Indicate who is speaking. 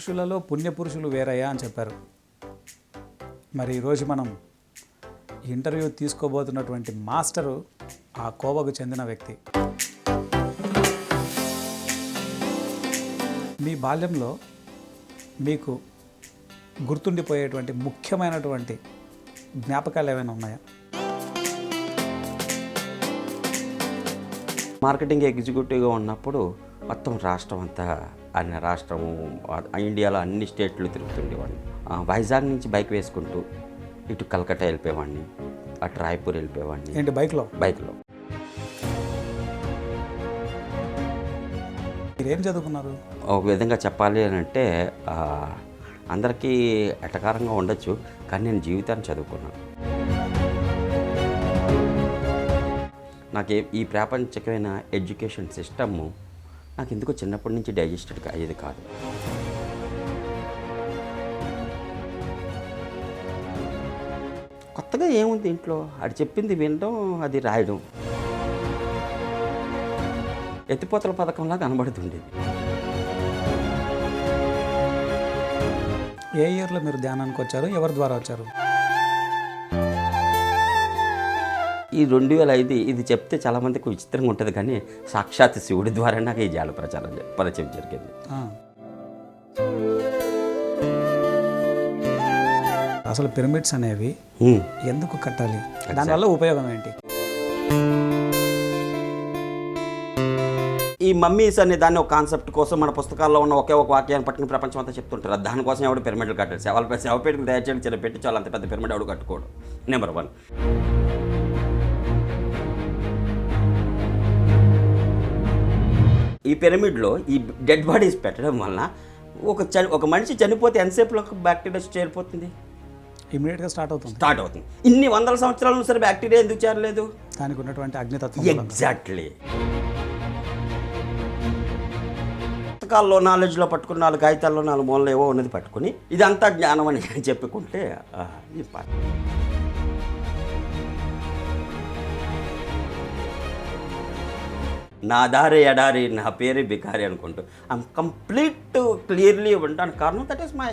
Speaker 1: పురుషులలో పుణ్యపురుషులు వేరయ్యా అని చెప్పారు. మరి ఈరోజు మనం ఇంటర్వ్యూ తీసుకోబోతున్నటువంటి మాస్టరు ఆ కోవకు చెందిన వ్యక్తి. మీ బాల్యంలో మీకు గుర్తుండిపోయేటువంటి ముఖ్యమైనటువంటి జ్ఞాపకాలు ఏమైనా ఉన్నాయా?
Speaker 2: మార్కెటింగ్ ఎగ్జిక్యూటివ్గా ఉన్నప్పుడు మొత్తం రాష్ట్రం అంతా, అన్ని రాష్ట్రము ఇండియాలో అన్ని స్టేట్లు తిరుగుతుండేవాడిని. వైజాగ్ నుంచి బైక్ వేసుకుంటూ ఇటు కలకత్తా వెళ్ళిపోయేవాడిని, అటు రాయ్పూర్ వెళ్ళిపోయేవాడిని.
Speaker 1: ఏంటి బైక్లో?
Speaker 2: బైక్లో.
Speaker 1: మీరేం చదువుకున్నారు?
Speaker 2: ఒక విధంగా చెప్పాలి అని అంటే అందరికీ ఎటకారంగా ఉండొచ్చు, కానీ నేను జీవితాన్ని చదువుకున్నాను. నాకు ఈ ప్రాపంచికమైన ఎడ్యుకేషన్ సిస్టము నాకు ఎందుకో చిన్నప్పటి నుంచి డైజెస్టెడ్ అయ్యేది కాదు. కొత్తగా ఏముంది ఇంట్లో, అది చెప్పింది వినడం, అది రాయడం. ఎత్తిపోతల పథకంలా కనబడుతుండేది.
Speaker 1: ఏ ఇయర్లో మీరు ధ్యానానికి వచ్చారు? ఎవరి ద్వారా వచ్చారు?
Speaker 2: ఈ 2005 ఇది చెప్తే చాలామందికి విచిత్రంగా ఉంటుంది, కానీ సాక్షాత్ శివుడి ద్వారా నాకు ఈ జాల పరిచయం జరిగింది.
Speaker 1: అసలు పిరమిడ్స్ అనేవి ఎందుకు కట్టాలి? దానివల్ల ఉపయోగం ఏంటి?
Speaker 2: ఈ మమ్మీస్ అనే దాన్ని ఒక కాన్సెప్ట్ కోసం మన పుస్తకాల్లో ఉన్న ఒకే ఒక వాక్యాన్ని పట్టుకుని ప్రపంచం అంతా చెప్తుంటారు. దానికోసం ఎవడు పిరమిడ్లు కట్టాడు? శవపేటకు దయచేసి చిన్న పెట్టి చాలా అంత పెద్ద పిరమిడ్ ఎవడు కట్టుకోడు. నెంబర్ 1. ఈ పిరమిడ్లో ఈ డెడ్ బాడీస్ పెట్టడం వలన ఒక మనిషి చనిపోతే ఎంతసేపులో బ్యాక్టీరియా చేరిపోతుంది?
Speaker 1: ఇమీడియట్గా స్టార్ట్ అవుతుంది.
Speaker 2: ఇన్ని వందల సంవత్సరాలను సరే బ్యాక్టీరియా ఎందుకు చేరలేదు?
Speaker 1: దానికి ఉన్నటువంటి అగ్నితత్వం.
Speaker 2: ఎగ్జాక్ట్లీ. పుస్తకాల్లో నాలెడ్జ్లో పట్టుకుని 4 కాగితాల్లో 4 మూలలో ఏవో ఉన్నది పట్టుకుని ఇదంతా జ్ఞానం అని చెప్పుకుంటే నా దారి ఎడారి, నా పేరు బికారి అనుకుంటూ ఐఎమ్ కంప్లీట్ క్లియర్లీ ఉంటాను. కారణం దట్ ఈస్ మై